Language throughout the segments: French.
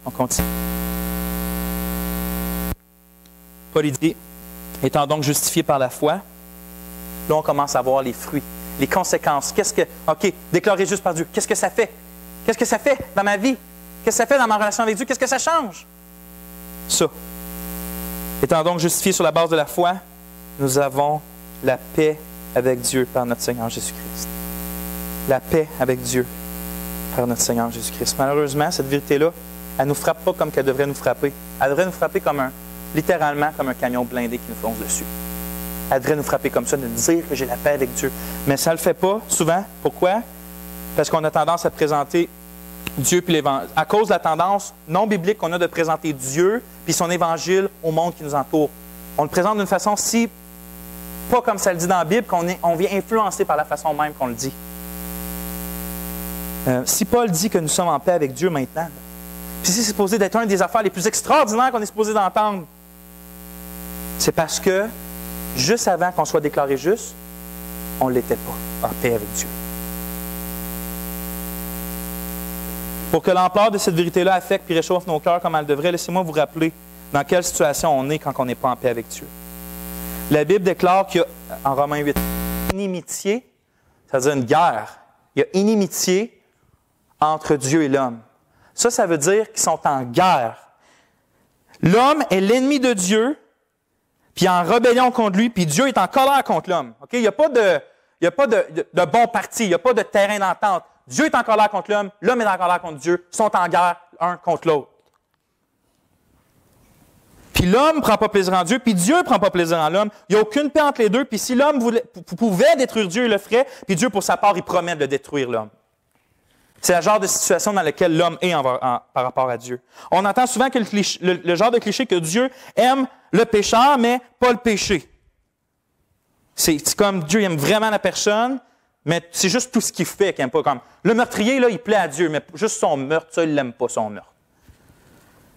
On continue. Paul dit, étant donc justifié par la foi, là on commence à voir les fruits, les conséquences. OK, déclaré juste par Dieu, qu'est-ce que ça fait? Qu'est-ce que ça fait dans ma vie? Qu'est-ce que ça fait dans ma relation avec Dieu? Qu'est-ce que ça change? Ça. Étant donc justifié sur la base de la foi, nous avons la paix avec Dieu par notre Seigneur Jésus-Christ. La paix avec Dieu par notre Seigneur Jésus-Christ. Malheureusement, cette vérité-là, elle ne nous frappe pas comme qu'elle devrait nous frapper. Elle devrait nous frapper littéralement comme un camion blindé qui nous fonce dessus. Elle devrait nous frapper comme ça, de nous dire que j'ai la paix avec Dieu. Mais ça ne le fait pas souvent. Pourquoi? Parce qu'on a tendance à présenter Dieu puis l'Évangile. À cause de la tendance non biblique qu'on a de présenter Dieu puis son Évangile au monde qui nous entoure. On le présente d'une façon pas comme ça le dit dans la Bible, qu'on vient influencer par la façon même qu'on le dit. Si Paul dit que nous sommes en paix avec Dieu maintenant, puis c'est supposé d'être une des affaires les plus extraordinaires qu'on est supposé d'entendre, c'est parce que, juste avant qu'on soit déclaré juste, on ne l'était pas en paix avec Dieu. Pour que l'ampleur de cette vérité-là affecte et réchauffe nos cœurs comme elle devrait, laissez-moi vous rappeler dans quelle situation on est quand on n'est pas en paix avec Dieu. La Bible déclare qu'il y a, en Romains 8, inimitié, c'est-à-dire une guerre. Il y a inimitié entre Dieu et l'homme. Ça veut dire qu'ils sont en guerre. L'homme est l'ennemi de Dieu, puis en rébellion contre lui, puis Dieu est en colère contre l'homme. Okay? Il n'y a pas de bon parti, il n'y a pas de terrain d'entente. Dieu est en colère contre l'homme est en colère contre Dieu, ils sont en guerre l'un contre l'autre. Puis l'homme ne prend pas plaisir en Dieu, puis Dieu ne prend pas plaisir en l'homme. Il n'y a aucune paix entre les deux, puis si l'homme pouvait détruire Dieu, il le ferait, puis Dieu, pour sa part, il promet de détruire l'homme. C'est le genre de situation dans laquelle l'homme est par rapport à Dieu. On entend souvent que le genre de cliché que Dieu aime le pécheur, mais pas le péché. C'est comme Dieu aime vraiment la personne, mais c'est juste tout ce qu'il fait qu'il n'aime pas. Comme le meurtrier, là, il plaît à Dieu, mais juste son meurtre, ça, il ne l'aime pas, son meurtre.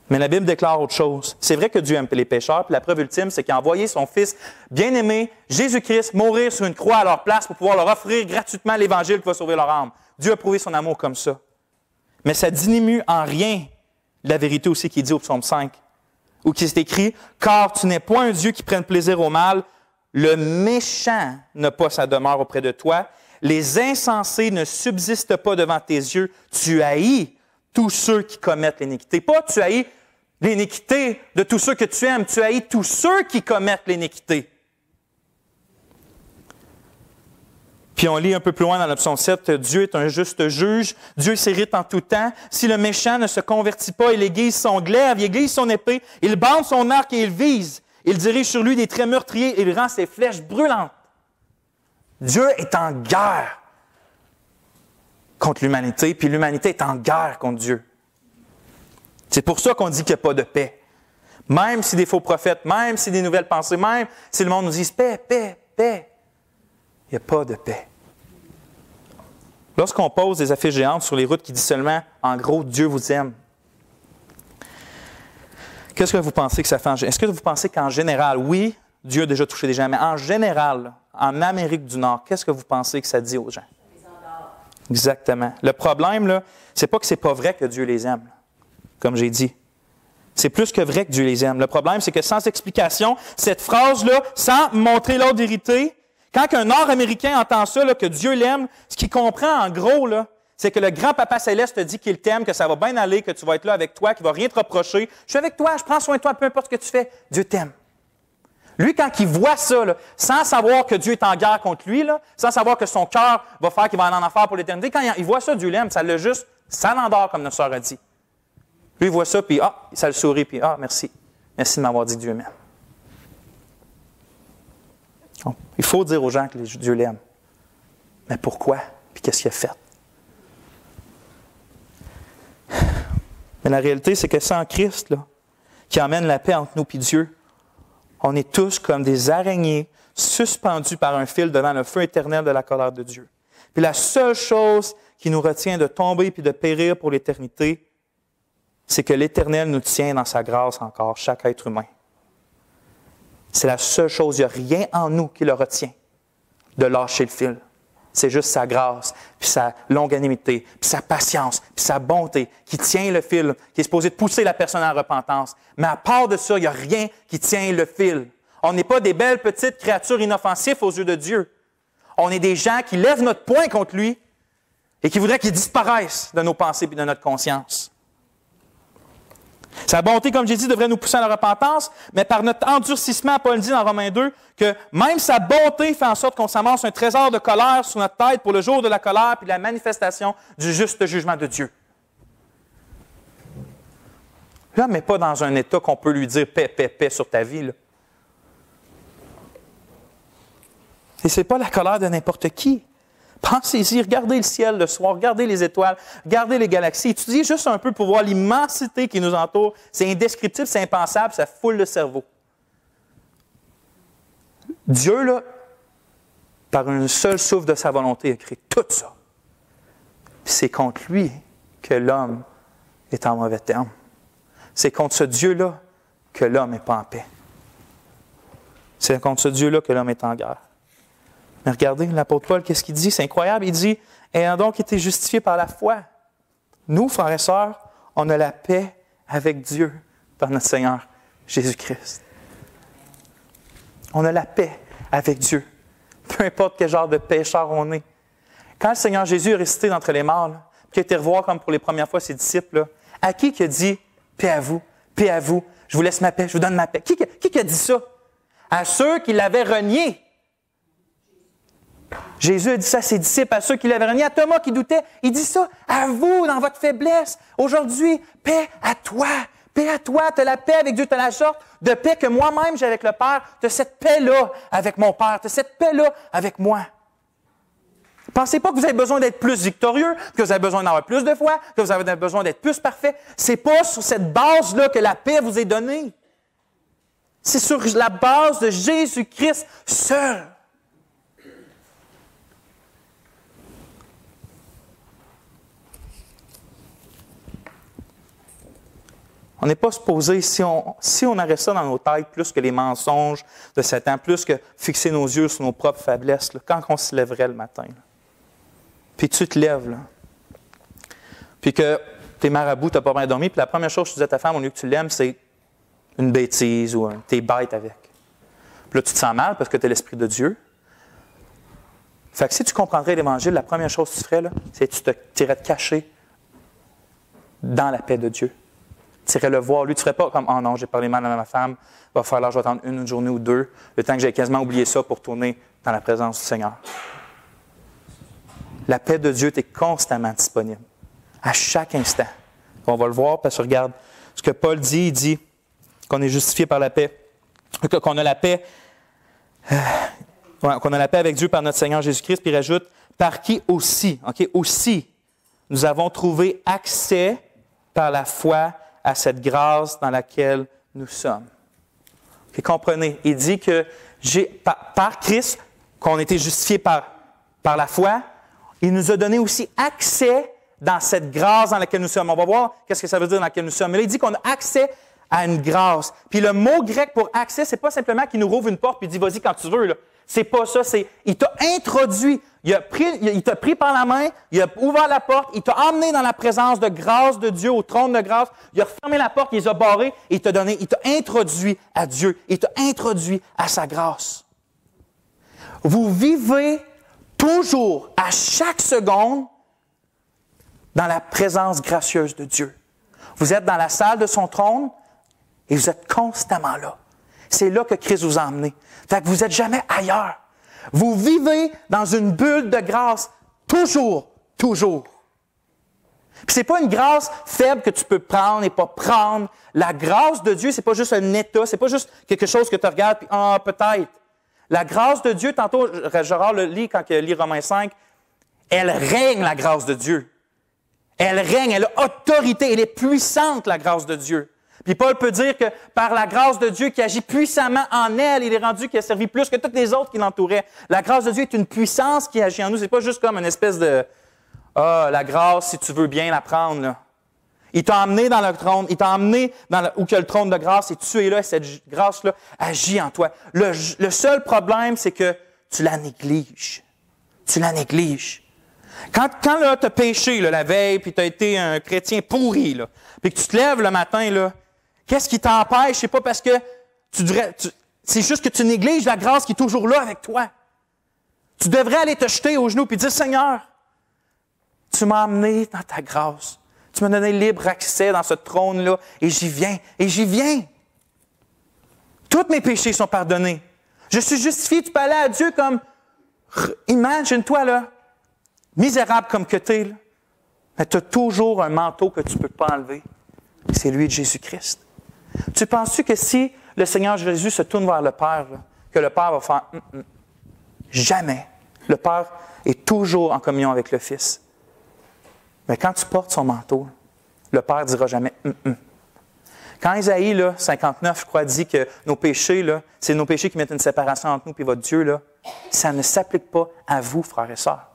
Mais la Bible déclare autre chose. C'est vrai que Dieu aime les pécheurs, puis la preuve ultime, c'est qu'il a envoyé son Fils bien-aimé, Jésus-Christ, mourir sur une croix à leur place pour pouvoir leur offrir gratuitement l'Évangile qui va sauver leur âme. Dieu a prouvé son amour comme ça. Mais ça diminue en rien la vérité aussi qui est dit au psaume 5, où il est écrit « Car tu n'es point un Dieu qui prenne plaisir au mal, le méchant n'a pas sa demeure auprès de toi, les insensés ne subsistent pas devant tes yeux, tu haïs tous ceux qui commettent l'iniquité. » Pas tu haïs l'iniquité de tous ceux que tu aimes, tu haïs tous ceux qui commettent l'iniquité. Puis on lit un peu plus loin dans le psaume 7, Dieu est un juste juge, Dieu s'irrite en tout temps. Si le méchant ne se convertit pas, il aiguise son glaive, il aiguise son épée, il bande son arc et il vise. Il dirige sur lui des traits meurtriers et il rend ses flèches brûlantes. Dieu est en guerre contre l'humanité, puis l'humanité est en guerre contre Dieu. C'est pour ça qu'on dit qu'il n'y a pas de paix. Même si des faux prophètes, même si des nouvelles pensées, même si le monde nous dit paix, paix, paix, il n'y a pas de paix. Lorsqu'on pose des affiches géantes sur les routes qui disent seulement, en gros, Dieu vous aime, qu'est-ce que vous pensez que ça fait? Est-ce que vous pensez qu'en général, oui, Dieu a déjà touché des gens, mais en général, en Amérique du Nord, qu'est-ce que vous pensez que ça dit aux gens? Exactement. Le problème, là, c'est pas que c'est pas vrai que Dieu les aime, comme j'ai dit. C'est plus que vrai que Dieu les aime. Le problème, c'est que sans explication, cette phrase-là, sans montrer l'autre vérité, quand un Nord-Américain entend ça, là, que Dieu l'aime, ce qu'il comprend en gros, là, c'est que le grand-papa céleste te dit qu'il t'aime, que ça va bien aller, que tu vas être là avec toi, qu'il ne va rien te reprocher. Je suis avec toi, je prends soin de toi, peu importe ce que tu fais. Dieu t'aime. Lui, quand il voit ça, là, sans savoir que Dieu est en guerre contre lui, là, sans savoir que son cœur va faire qu'il va en enfer pour l'éternité, quand il voit ça, Dieu l'aime, ça l'endort, comme notre sœur a dit. Lui, il voit ça, puis ça le sourit, puis merci. Merci de m'avoir dit que Dieu m'aime. Donc, il faut dire aux gens que Dieu l'aime. Mais pourquoi? Puis qu'est-ce qu'il a fait? Mais la réalité, c'est que sans Christ, là, qui emmène la paix entre nous et Dieu, on est tous comme des araignées suspendus par un fil devant le feu éternel de la colère de Dieu. Puis la seule chose qui nous retient de tomber puis de périr pour l'éternité, c'est que l'Éternel nous tient dans sa grâce encore, chaque être humain. C'est la seule chose. Il n'y a rien en nous qui le retient de lâcher le fil. C'est juste sa grâce, puis sa longanimité, puis sa patience, puis sa bonté qui tient le fil, qui est supposé de pousser la personne à la repentance. Mais à part de ça, il n'y a rien qui tient le fil. On n'est pas des belles petites créatures inoffensives aux yeux de Dieu. On est des gens qui lèvent notre poing contre lui et qui voudraient qu'il disparaisse de nos pensées et de notre conscience. Sa bonté, comme j'ai dit, devrait nous pousser à la repentance, mais par notre endurcissement, Paul dit dans Romains 2 que même sa bonté fait en sorte qu'on s'amasse un trésor de colère sur notre tête pour le jour de la colère puis la manifestation du juste jugement de Dieu. L'homme n'est pas dans un état qu'on peut lui dire paix, paix, paix sur ta vie. Là. Et ce n'est pas la colère de n'importe qui. Pensez-y, regardez le ciel le soir, regardez les étoiles, regardez les galaxies, étudiez juste un peu pour voir l'immensité qui nous entoure. C'est indescriptible, c'est impensable, ça foule le cerveau. Dieu, là, par un seul souffle de sa volonté, a créé tout ça. Puis c'est contre lui que l'homme est en mauvais terme. C'est contre ce Dieu-là que l'homme n'est pas en paix. C'est contre ce Dieu-là que l'homme est en guerre. Mais regardez, l'apôtre Paul, qu'est-ce qu'il dit? C'est incroyable. Il dit, « Ayant donc été justifiés par la foi, nous, frères et sœurs, on a la paix avec Dieu par notre Seigneur Jésus-Christ. » On a la paix avec Dieu. Peu importe quel genre de pécheur on est. Quand le Seigneur Jésus est ressuscité d'entre les morts, là, puis il a été revoir comme pour les premières fois ses disciples, là, à qui a dit « Paix à vous, je vous laisse ma paix, je vous donne ma paix. » Qui a dit ça? À ceux qui l'avaient renié. Jésus a dit ça à ses disciples, à ceux qui l'avaient renié, à Thomas qui doutait. Il dit ça à vous, dans votre faiblesse. Aujourd'hui, paix à toi. Paix à toi. Tu as la paix avec Dieu. Tu as la sorte de paix que moi-même j'ai avec le Père. Tu as cette paix-là avec mon Père. Tu as cette paix-là avec moi. Pensez pas que vous avez besoin d'être plus victorieux, que vous avez besoin d'avoir plus de foi, que vous avez besoin d'être plus parfait. C'est pas sur cette base-là que la paix vous est donnée. C'est sur la base de Jésus-Christ seul. On n'est pas supposé, si on arrête ça dans nos têtes, plus que les mensonges de Satan, plus que fixer nos yeux sur nos propres faiblesses, là, quand on se lèverait le matin, là. Puis tu te lèves, là. Puis que t'es marabout, t'as pas bien dormi, puis la première chose que tu dis à ta femme, au lieu que tu l'aimes, c'est une bêtise ou t'es bête avec. Puis là, tu te sens mal parce que tu es l'Esprit de Dieu. Fait que si tu comprendrais l'Évangile, la première chose que tu ferais, là, c'est que tu irais te cacher dans la paix de Dieu. Tu irais le voir. Lui, tu ne ferais pas comme « Oh non, j'ai parlé mal à ma femme, va falloir que je vais attendre une journée ou deux, le temps que j'ai quasiment oublié ça pour tourner dans la présence du Seigneur. » La paix de Dieu est constamment disponible, à chaque instant. On va le voir parce que regarde ce que Paul dit, il dit qu'on est justifié par la paix, qu'on a la paix, qu'on a la paix avec Dieu par notre Seigneur Jésus-Christ, puis il rajoute « par qui aussi, aussi, nous avons trouvé accès par la foi à cette grâce dans laquelle nous sommes. » Et comprenez, il dit que par Christ, qu'on a été justifié par la foi, il nous a donné aussi accès dans cette grâce dans laquelle nous sommes. On va voir qu'est-ce que ça veut dire dans laquelle nous sommes. Mais là, il dit qu'on a accès à une grâce. Puis le mot grec pour accès, c'est pas simplement qu'il nous rouvre une porte puis il dit « Vas-y quand tu veux. » C'est pas ça, c'est il t'a introduit, il t'a pris par la main, il a ouvert la porte, il t'a emmené dans la présence de grâce de Dieu, au trône de grâce, il a refermé la porte, il les a barrés, et il t'a introduit à Dieu, il t'a introduit à sa grâce. Vous vivez toujours, à chaque seconde, dans la présence gracieuse de Dieu. Vous êtes dans la salle de son trône et vous êtes constamment là. C'est là que Christ vous a emmené. Fait que vous n'êtes jamais ailleurs. Vous vivez dans une bulle de grâce, toujours. Puis c'est pas une grâce faible que tu peux prendre et pas prendre. La grâce de Dieu, c'est pas juste un état, c'est pas juste quelque chose que tu regardes puis peut-être. La grâce de Dieu, tantôt, Gérard le lit quand il lit Romains 5, elle règne, la grâce de Dieu. Elle règne, elle a autorité, elle est puissante, la grâce de Dieu. Puis Paul peut dire que par la grâce de Dieu qui agit puissamment en elle, il est rendu qui a servi plus que toutes les autres qui l'entouraient. La grâce de Dieu est une puissance qui agit en nous. C'est pas juste comme une espèce de « Ah, la grâce, si tu veux bien la prendre. » là. Il t'a emmené dans le trône, il t'a emmené où il y a le trône de grâce et tu es là et cette grâce-là agit en toi. Le seul problème, c'est que tu la négliges. tu la négliges. Quand tu as péché là, la veille, puis tu as été un chrétien pourri, là, puis que tu te lèves le matin, là, qu'est-ce qui t'empêche? C'est pas parce que c'est juste que tu négliges la grâce qui est toujours là avec toi. Tu devrais aller te jeter aux genoux et dire, Seigneur, tu m'as amené dans ta grâce. Tu m'as donné libre accès dans ce trône-là, et j'y viens, et j'y viens. Tous mes péchés sont pardonnés. Je suis justifié, tu peux aller à Dieu comme, imagine-toi là, misérable comme que tu es, là, mais tu as toujours un manteau que tu ne peux pas enlever. C'est lui de Jésus-Christ. Tu penses-tu que si le Seigneur Jésus se tourne vers le Père, là, que le Père va faire Jamais. Le Père est toujours en communion avec le Fils. Mais quand tu portes son manteau, le Père ne dira jamais Quand Isaïe, là, 59, je crois, dit que nos péchés, là, c'est nos péchés qui mettent une séparation entre nous et votre Dieu, là, ça ne s'applique pas à vous, frères et sœurs.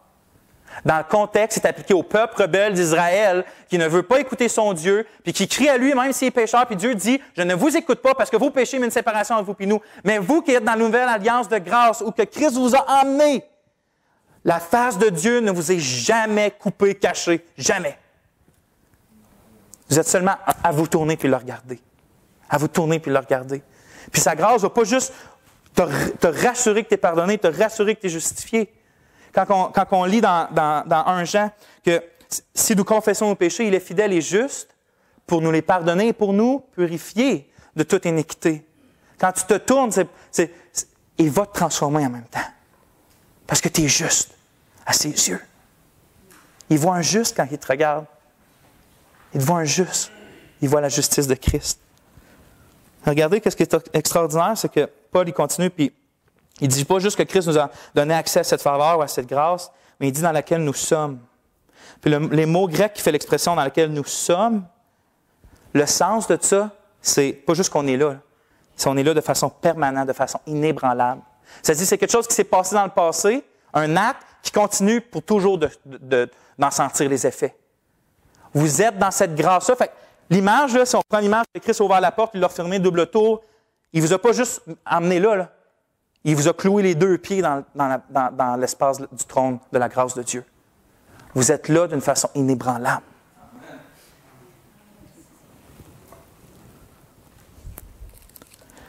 Dans le contexte, c'est appliqué au peuple rebelle d'Israël qui ne veut pas écouter son Dieu, puis qui crie à lui même s'il est pécheur, puis Dieu dit, je ne vous écoute pas parce que vos péchés mettent une séparation entre vous et nous. Mais vous qui êtes dans la nouvelle alliance de grâce ou que Christ vous a emmené, la face de Dieu ne vous est jamais coupée, cachée. Jamais. Vous êtes seulement à vous tourner puis le regarder. À vous tourner puis le regarder. Puis sa grâce ne va pas juste te rassurer que tu es pardonné, te rassurer que tu es justifié. Quand on lit dans 1 Jean que si nous confessons nos péchés, il est fidèle et juste pour nous les pardonner et pour nous purifier de toute iniquité. Quand tu te tournes, il va te transformer en même temps. Parce que tu es juste à ses yeux. Il voit un juste quand il te regarde. Il voit un juste. Il voit la justice de Christ. Regardez ce qui est extraordinaire, c'est que Paul, il continue, puis il ne dit pas juste que Christ nous a donné accès à cette faveur ou à cette grâce, mais il dit dans laquelle nous sommes. Puis les mots grecs qui fait l'expression dans laquelle nous sommes, le sens de ça, c'est pas juste qu'on est là, c'est qu'on est là de façon permanente, de façon inébranlable. C'est-à-dire c'est quelque chose qui s'est passé dans le passé, un acte qui continue pour toujours d'en sentir les effets. Vous êtes dans cette grâce-là. Fait que l'image, là, si on prend l'image de Christ a ouvert la porte, il l'a refermé double tour, il ne vous a pas juste amené là. Il vous a cloué les deux pieds dans l'espace du trône de la grâce de Dieu. Vous êtes là d'une façon inébranlable.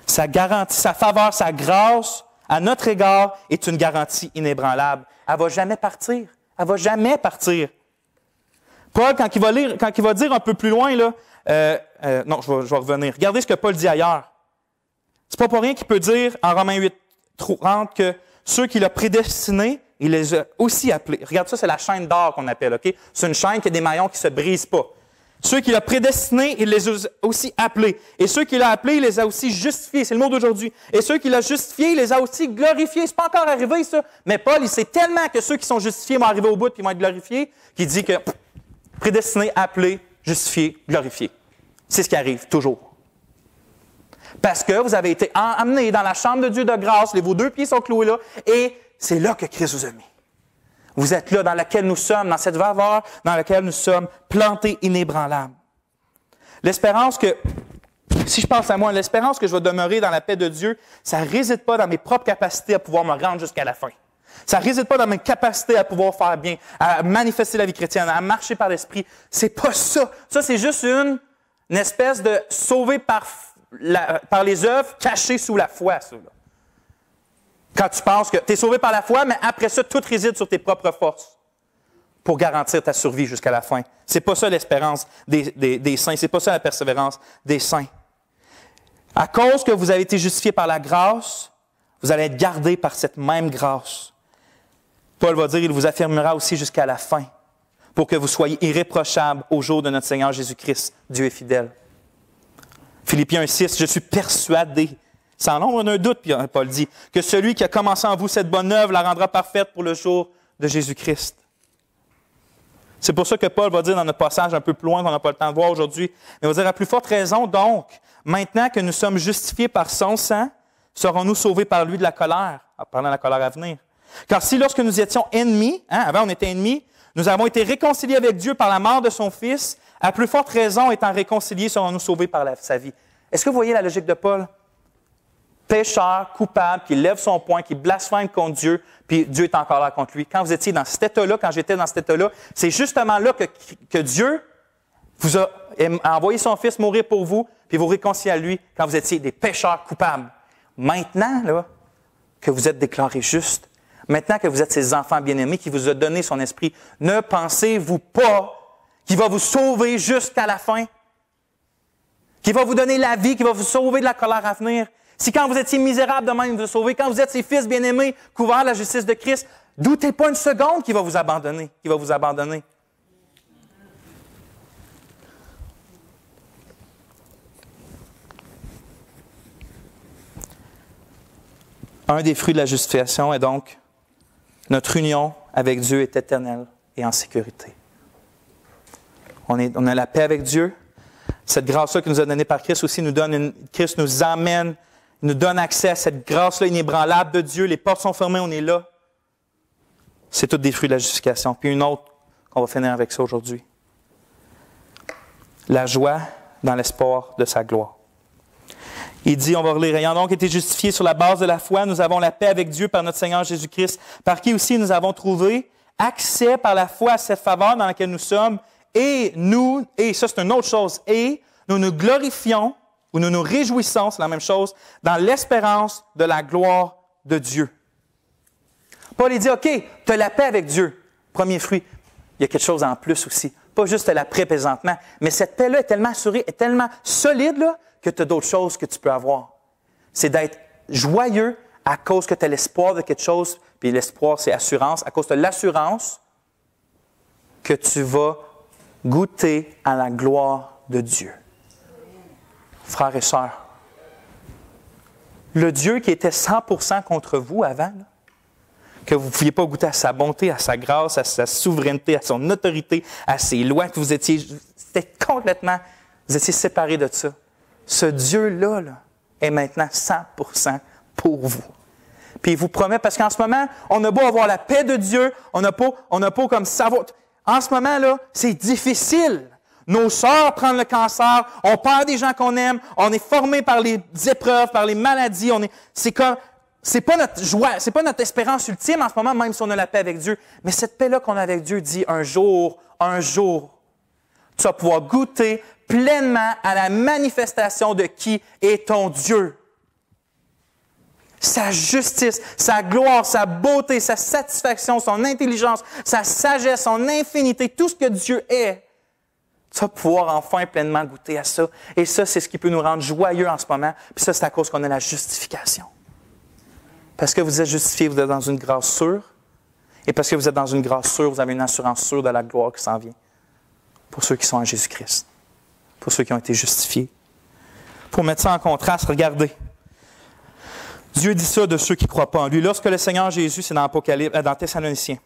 Sa garantie, sa faveur, sa grâce à notre égard est une garantie inébranlable. Elle ne va jamais partir. Elle ne va jamais partir. Paul, quand il va dire un peu plus loin, là, non, je vais revenir. Regardez ce que Paul dit ailleurs. C'est pas pour rien qu'il peut dire en Romains 8:30 que ceux qu'il a prédestinés, il les a aussi appelés. Regarde ça, c'est la chaîne d'or qu'on appelle, OK? C'est une chaîne qui a des maillons qui ne se brisent pas. Ceux qu'il a prédestinés, il les a aussi appelés. Et ceux qu'il a appelés, il les a aussi justifiés. C'est le mot d'aujourd'hui. Et ceux qu'il a justifiés, il les a aussi glorifiés. C'est pas encore arrivé, ça. Mais Paul, il sait tellement que ceux qui sont justifiés vont arriver au bout et vont être glorifiés, qu'il dit que prédestinés, appelés, justifiés, glorifiés. C'est ce qui arrive, toujours. Parce que vous avez été amenés dans la chambre de Dieu de grâce, vos deux pieds sont cloués là, et c'est là que Christ vous a mis. Vous êtes là dans laquelle nous sommes, dans cette faveur dans laquelle nous sommes plantés inébranlables. L'espérance que, si je pense à moi, l'espérance que je vais demeurer dans la paix de Dieu, ça ne réside pas dans mes propres capacités à pouvoir me rendre jusqu'à la fin. Ça ne réside pas dans mes capacités à pouvoir faire bien, à manifester la vie chrétienne, à marcher par l'Esprit. C'est pas ça. Ça, c'est juste une espèce de sauver par les œuvres cachées sous la foi, ça, là. Quand tu penses que tu es sauvé par la foi, mais après ça, tout réside sur tes propres forces pour garantir ta survie jusqu'à la fin. C'est pas ça l'espérance des saints, c'est pas ça la persévérance des saints. À cause que vous avez été justifiés par la grâce, vous allez être gardés par cette même grâce. Paul va dire, il vous affirmera aussi jusqu'à la fin pour que vous soyez irréprochables au jour de notre Seigneur Jésus-Christ. Dieu est fidèle. Philippiens 1:6, je suis persuadé, sans l'ombre d'un doute, Paul dit, que celui qui a commencé en vous cette bonne œuvre la rendra parfaite pour le jour de Jésus-Christ. C'est pour ça que Paul va dire dans notre passage un peu plus loin, qu'on n'a pas le temps de voir aujourd'hui, mais il va dire à plus forte raison, donc, maintenant que nous sommes justifiés par son sang, serons-nous sauvés par lui de la colère, en parlant de la colère à venir. Car si lorsque nous étions ennemis, avant on était ennemis, nous avons été réconciliés avec Dieu par la mort de son Fils, à plus forte raison, étant réconciliés, serons-nous sauvés par sa vie. Est-ce que vous voyez la logique de Paul? pécheur, coupable, qui lève son poing, qui blasphème contre Dieu, puis Dieu est encore là contre lui. Quand vous étiez dans cet état-là, quand j'étais dans cet état-là, c'est justement là que Dieu vous a envoyé son Fils mourir pour vous, puis vous réconcilier à lui quand vous étiez des pécheurs coupables. Maintenant, là, que vous êtes déclarés justes, maintenant que vous êtes ses enfants bien-aimés, qui vous a donné son esprit, ne pensez-vous pas qu'il va vous sauver jusqu'à la fin? Qu'il va vous donner la vie, qu'il va vous sauver de la colère à venir? Si quand vous étiez misérable de même, il vous a sauvé, quand vous êtes ses fils bien-aimés, couverts de la justice de Christ, doutez pas une seconde qu'il va vous abandonner, Un des fruits de la justification est donc notre union avec Dieu est éternelle et en sécurité. On a la paix avec Dieu. Cette grâce-là qui nous a donnée par Christ aussi Christ nous amène, nous donne accès à cette grâce-là inébranlable de Dieu. Les portes sont fermées, on est là. C'est tous des fruits de la justification. Puis une autre, on va finir avec ça aujourd'hui. La joie dans l'espoir de sa gloire. Il dit, on va relire, ayant donc été justifiés sur la base de la foi, nous avons la paix avec Dieu par notre Seigneur Jésus-Christ, par qui aussi nous avons trouvé accès par la foi à cette faveur dans laquelle nous sommes, et ça c'est une autre chose, et nous nous glorifions, ou nous nous réjouissons, c'est la même chose, dans l'espérance de la gloire de Dieu. Paul il dit, OK, tu as la paix avec Dieu, premier fruit. Il y a quelque chose en plus aussi. Pas juste la paix présentement, mais cette paix-là est tellement assurée, est tellement solide là, que tu as d'autres choses que tu peux avoir. C'est d'être joyeux à cause que tu as l'espoir de quelque chose, puis l'espoir c'est assurance, à cause de l'assurance que tu vas goûter à la gloire de Dieu. Frères et sœurs, le Dieu qui était 100% contre vous avant, là, que vous ne pouviez pas goûter à sa bonté, à sa grâce, à sa souveraineté, à son autorité, à ses lois, que vous étiez séparés de ça. Ce Dieu-là là, est maintenant 100% pour vous. Puis il vous promet, parce qu'en ce moment, on a beau avoir la paix de Dieu, on n'a pas comme savoir. En ce moment, là, c'est difficile. Nos sœurs prennent le cancer, on perd des gens qu'on aime, on est formé par les épreuves, par les maladies. C'est pas notre joie, c'est pas notre espérance ultime en ce moment, même si on a la paix avec Dieu. Mais cette paix-là qu'on a avec Dieu dit un jour, tu vas pouvoir goûter pleinement à la manifestation de qui est ton Dieu. Sa justice, sa gloire, sa beauté, sa satisfaction, son intelligence, sa sagesse, son infinité, tout ce que Dieu est. Tu vas pouvoir enfin pleinement goûter à ça. Et ça, c'est ce qui peut nous rendre joyeux en ce moment. Puis ça, c'est à cause qu'on a la justification. Parce que vous êtes justifiés, vous êtes dans une grâce sûre. Et parce que vous êtes dans une grâce sûre, vous avez une assurance sûre de la gloire qui s'en vient. Pour ceux qui sont en Jésus-Christ. Pour ceux qui ont été justifiés. Pour mettre ça en contraste, regardez. Dieu dit ça de ceux qui ne croient pas en lui. Lorsque le Seigneur Jésus, c'est dans Thessaloniciens,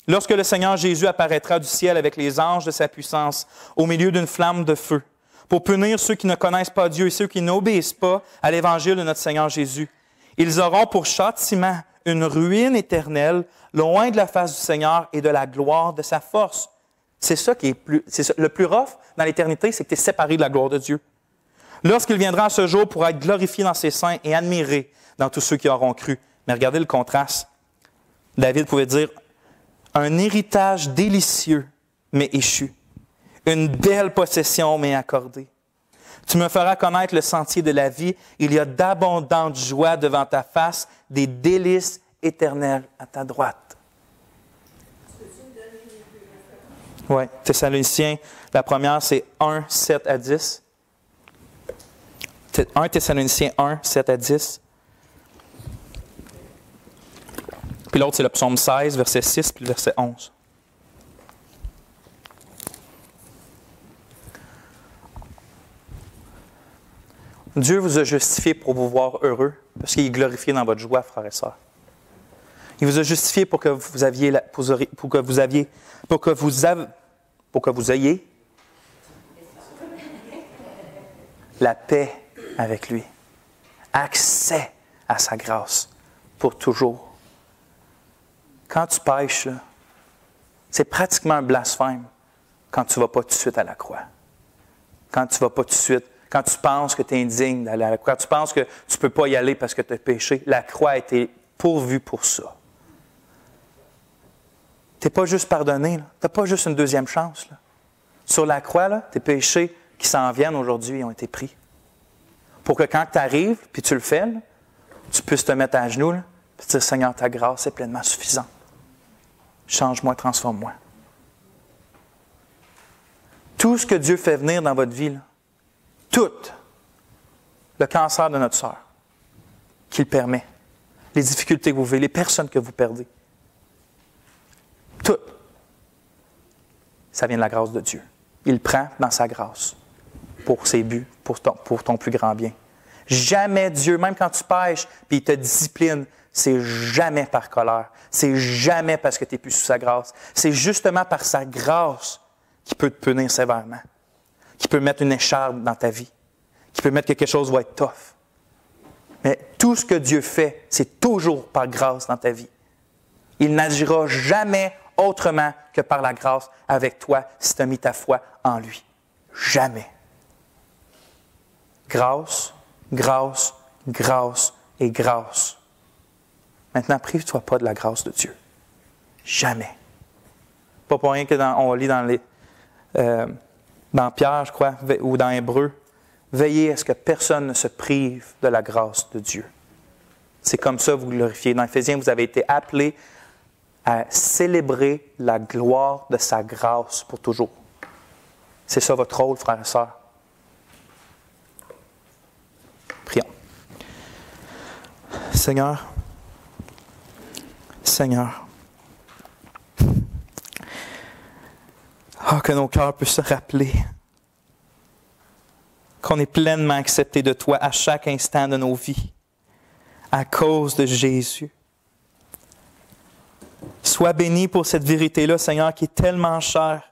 lorsque le Seigneur Jésus apparaîtra du ciel avec les anges de sa puissance, au milieu d'une flamme de feu, pour punir ceux qui ne connaissent pas Dieu et ceux qui n'obéissent pas à l'évangile de notre Seigneur Jésus, ils auront pour châtiment une ruine éternelle, loin de la face du Seigneur et de la gloire de sa force. C'est ça qui est le plus rough dans l'éternité, c'est que tu es séparé de la gloire de Dieu. Lorsqu'il viendra à ce jour pour être glorifié dans ses saints et admiré dans tous ceux qui auront cru. Mais regardez le contraste. David pouvait dire un héritage délicieux, mais échu. Une belle possession, mais accordée. Tu me feras connaître le sentier de la vie. Il y a d'abondantes joies devant ta face, des délices éternelles à ta droite. Oui, Thessaloniciens, la première, c'est 1, 7 à 10. 1 Thessaloniciens 1, 7 à 10. Puis l'autre, c'est le psaume 16, verset 6, puis le verset 11. Dieu vous a justifié pour vous voir heureux, parce qu'il est glorifié dans votre joie, frères et sœurs. Il vous a justifié pour que vous ayez la paix avec lui, accès à sa grâce pour toujours. Quand tu pêches, là, c'est pratiquement un blasphème quand tu ne vas pas tout de suite à la croix. Quand tu ne vas pas tout de suite, quand tu penses que tu es indigne d'aller à la croix, quand tu penses que tu ne peux pas y aller parce que tu as péché, la croix a été pourvue pour ça. Tu n'es pas juste pardonné, tu n'as pas juste une deuxième chance. Là. Sur la croix, là, tes péchés qui s'en viennent aujourd'hui ont été pris. Pour que quand tu arrives, puis tu le fais, là, tu puisses te mettre à genoux, là, puis dire, Seigneur, ta grâce est pleinement suffisante. Change-moi, transforme-moi. Tout ce que Dieu fait venir dans votre vie, là, tout, le cancer de notre sœur, qu'il permet, les difficultés que vous vivez, les personnes que vous perdez, tout, ça vient de la grâce de Dieu. Il prend dans sa grâce pour ses buts, pour ton plus grand bien. Jamais Dieu, même quand tu pêches puis il te discipline, c'est jamais par colère. C'est jamais parce que tu n'es plus sous sa grâce. C'est justement par sa grâce qu'il peut te punir sévèrement, qu'il peut mettre une écharpe dans ta vie, qu'il peut mettre que quelque chose va être tough. Mais tout ce que Dieu fait, c'est toujours par grâce dans ta vie. Il n'agira jamais autrement que par la grâce avec toi si tu as mis ta foi en lui. Jamais. Grâce, grâce, grâce et grâce. Maintenant, prive-toi pas de la grâce de Dieu. Jamais. Pas pour rien que on lit dans Pierre, je crois, ou dans Hébreux, veillez à ce que personne ne se prive de la grâce de Dieu. C'est comme ça que vous glorifiez. Dans Éphésiens, vous avez été appelés à célébrer la gloire de sa grâce pour toujours. C'est ça votre rôle, frères et sœurs. Prions. Seigneur, que nos cœurs puissent se rappeler qu'on est pleinement accepté de toi à chaque instant de nos vies, à cause de Jésus. Sois béni pour cette vérité-là, Seigneur, qui est tellement chère.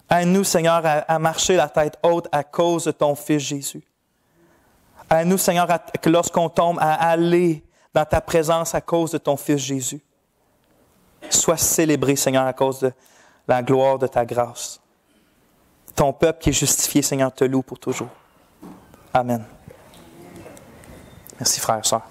Aide-nous, Seigneur, à marcher la tête haute à cause de ton Fils Jésus. Aide-nous, Seigneur, que lorsqu'on tombe, à aller dans ta présence à cause de ton Fils Jésus. Sois célébré, Seigneur, à cause de la gloire de ta grâce. Ton peuple qui est justifié, Seigneur, te loue pour toujours. Amen. Merci, frères et sœurs.